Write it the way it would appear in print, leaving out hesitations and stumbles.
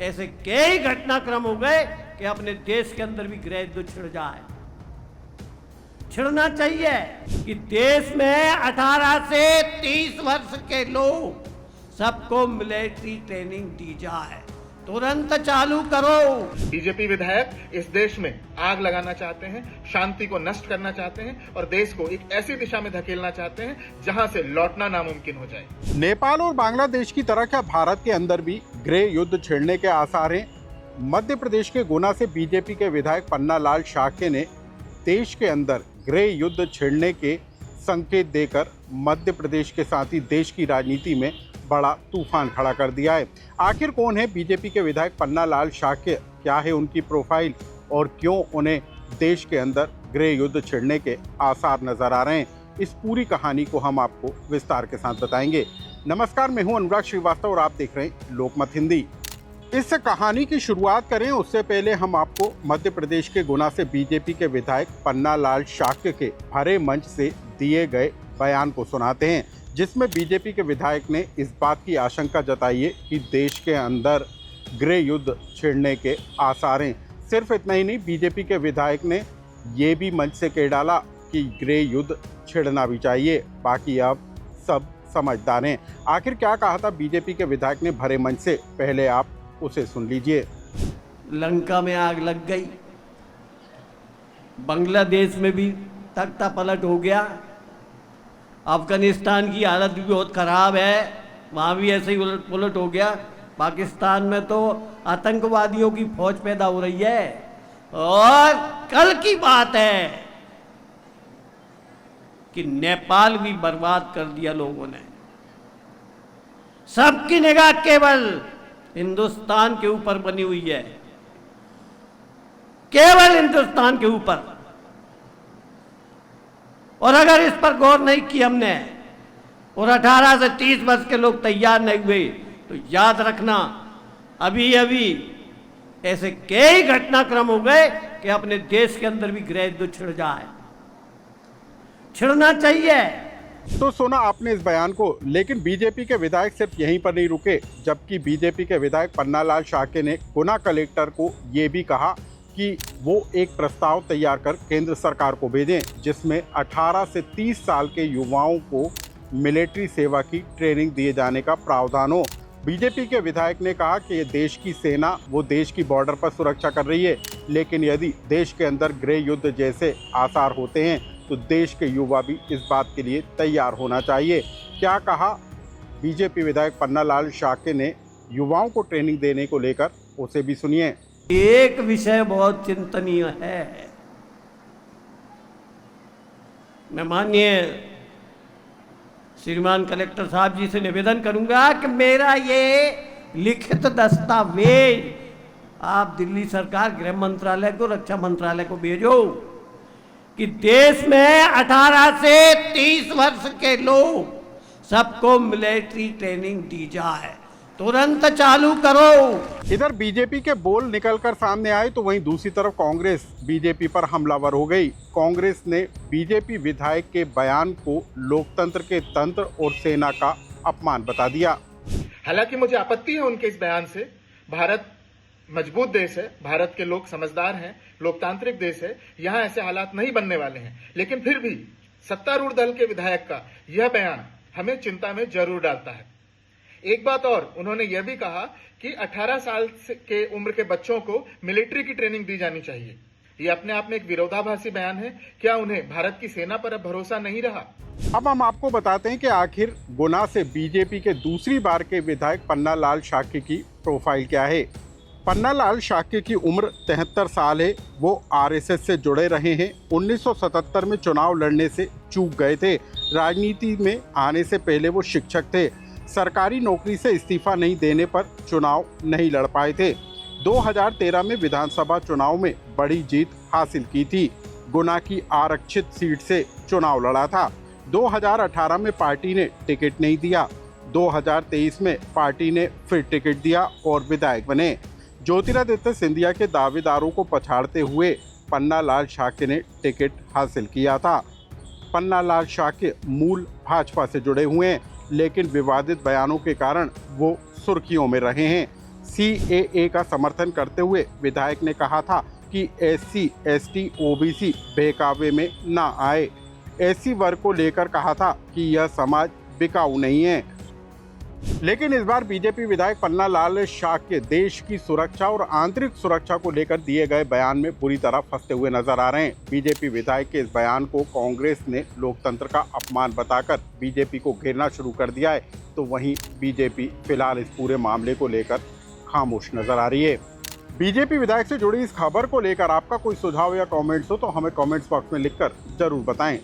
ऐसे कई घटनाक्रम हो गए कि अपने देश के अंदर भी गृह युद्ध छिड़ जाए। छिड़ना चाहिए कि देश में 18 से 30 वर्ष के लोग सबको मिलिट्री ट्रेनिंग दी जाए, तुरंत चालू करो। बीजेपी विधायक इस देश में आग लगाना चाहते हैं, शांति को नष्ट करना चाहते हैं और देश को एक ऐसी दिशा में धकेलना चाहते हैं जहां से लौटना नामुमकिन हो जाए। नेपाल और बांग्लादेश की तरह क्या भारत के अंदर भी गृह युद्ध छिड़ने के आसार हैं? मध्य प्रदेश के गुना से बीजेपी के विधायक पन्ना लाल शाक्य ने देश के अंदर गृह युद्ध छिड़ने के संकेत देकर मध्य प्रदेश के साथ ही देश की राजनीति में बड़ा तूफान खड़ा कर दिया है। आखिर कौन है बीजेपी के विधायक पन्ना लाल शाक्य, क्या है उनकी प्रोफाइल और क्यों उन्हें देश के अंदर गृह युद्ध छिड़ने के आसार नजर आ रहे हैं, इस पूरी कहानी को हम आपको विस्तार के साथ बताएंगे। नमस्कार, मैं हूं अनुराग श्रीवास्तव और आप देख रहे हैं लोकमत हिंदी। इस कहानी की शुरुआत करें उससे पहले हम आपको मध्य प्रदेश के गुना से बीजेपी के विधायक पन्ना लाल शाक्य के भरे मंच से दिए गए बयान को सुनाते हैं, जिसमें बीजेपी के विधायक ने इस बात की आशंका जताई है कि देश के अंदर गृह युद्ध छिड़ने के आसार हैं। सिर्फ इतना ही नहीं, बीजेपी के विधायक ने ये भी मंच से कह डाला कि गृह युद्ध छिड़ना भी चाहिए, बाकी अब सब समझदार हैं। आखिर क्या कहा था बीजेपी के विधायक ने भरे मंच से, पहले आप उसे सुन लीजिए। लंका में आग लग गई, बांग्लादेश में भी तख्ता पलट हो गया, अफगानिस्तान की हालत भी बहुत ख़राब है, वहाँ भी ऐसे ही उलट पुलट हो गया। पाकिस्तान में तो आतंकवादियों की फौज पैदा हो रही है और कल की बात है कि नेपाल भी बर्बाद कर दिया लोगों ने। सबकी निगाह केवल हिंदुस्तान के ऊपर बनी हुई है, केवल हिंदुस्तान के ऊपर। और अगर इस पर गौर नहीं की हमने और 18 से 30 वर्ष के लोग तैयार नहीं हुए तो याद रखना अभी अभी ऐसे कई घटनाक्रम हो गए कि अपने देश के अंदर भी गृह युद्ध छिड़ जाए। छिड़ना चाहिए। तो सुना आपने इस बयान को, लेकिन बीजेपी के विधायक सिर्फ यहीं पर नहीं रुके, जबकि बीजेपी के विधायक पन्ना लाल शाक्य ने गुना कलेक्टर को ये भी कहा कि वो एक प्रस्ताव तैयार कर केंद्र सरकार को भेजें, जिसमें 18 से 30 साल के युवाओं को मिलिट्री सेवा की ट्रेनिंग दिए जाने का प्रावधान हो। बीजेपी के विधायक ने कहा कि ये देश की सेना वो देश की बॉर्डर पर सुरक्षा कर रही है, लेकिन यदि देश के अंदर गृह युद्ध जैसे आसार होते हैं तो देश के युवा भी इस बात के लिए तैयार होना चाहिए। क्या कहा बीजेपी विधायक पन्ना लाल शाक्य ने युवाओं को ट्रेनिंग देने को लेकर, उसे भी सुनिए। एक विषय बहुत चिंतनीय है। मैं माननीय श्रीमान कलेक्टर साहब जी से निवेदन करूंगा कि मेरा ये लिखित दस्तावेज आप दिल्ली सरकार, गृह मंत्रालय को, रक्षा मंत्रालय को भेजो कि देश में 18 से 30 वर्ष के लोग सबको मिलिट्री ट्रेनिंग दी जाए, तुरंत चालू करो। इधर बीजेपी के बोल निकलकर सामने आए तो वहीं दूसरी तरफ कांग्रेस बीजेपी पर हमलावर हो गई। कांग्रेस ने बीजेपी विधायक के बयान को लोकतंत्र के तंत्र और सेना का अपमान बता दिया। हालांकि मुझे आपत्ति है उनके इस बयान से। भारत मजबूत देश है, भारत के लोग समझदार हैं, लोकतांत्रिक देश है, यहाँ ऐसे हालात नहीं बनने वाले हैं। लेकिन फिर भी सत्तारूढ़ दल के विधायक का यह बयान हमें चिंता में जरूर डालता है। एक बात और, उन्होंने यह भी कहा कि 18 साल के उम्र के बच्चों को मिलिट्री की ट्रेनिंग दी जानी चाहिए। ये अपने आप में एक विरोधाभासी बयान है। क्या उन्हें भारत की सेना पर अब भरोसा नहीं रहा? अब हम आपको बताते हैं कि आखिर गुना से बीजेपी के दूसरी बार के विधायक पन्ना लाल शाक्य की प्रोफाइल क्या है। पन्ना लाल शाक्य की उम्र 73 साल है। वो आरएसएस से जुड़े रहे हैं। 1977 में चुनाव लड़ने से चूक गए थे। राजनीति में आने से पहले वो शिक्षक थे। सरकारी नौकरी से इस्तीफा नहीं देने पर चुनाव नहीं लड़ पाए थे। 2013 में विधानसभा चुनाव में बड़ी जीत हासिल की थी। गुना की आरक्षित सीट से चुनाव लड़ा था। 2018 में पार्टी ने टिकट नहीं दिया। 2023 में पार्टी ने फिर टिकट दिया और विधायक बने। ज्योतिरादित्य सिंधिया के दावेदारों को पछाड़ते हुए पन्ना लाल शाक्य ने टिकट हासिल किया था। पन्ना लाल शाक्य मूल भाजपा से जुड़े हुए हैं, लेकिन विवादित बयानों के कारण वो सुर्खियों में रहे हैं। CAA का समर्थन करते हुए विधायक ने कहा था कि SC, ST, OBC बहकावे में ना आए। SC वर्ग को लेकर कहा था कि यह समाज बिकाऊ नहीं है। लेकिन इस बार बीजेपी विधायक पन्ना लाल शाक्य देश की सुरक्षा और आंतरिक सुरक्षा को लेकर दिए गए बयान में बुरी तरह फंसते हुए नजर आ रहे हैं। बीजेपी विधायक के इस बयान को कांग्रेस ने लोकतंत्र का अपमान बताकर बीजेपी को घेरना शुरू कर दिया है, तो वहीं बीजेपी फिलहाल इस पूरे मामले को लेकर खामोश नजर आ रही है। बीजेपी विधायक से जुड़ी इस खबर को लेकर आपका कोई सुझाव या कमेंट्स हो तो हमें कमेंट्स बॉक्स में लिखकर जरूर बताएं।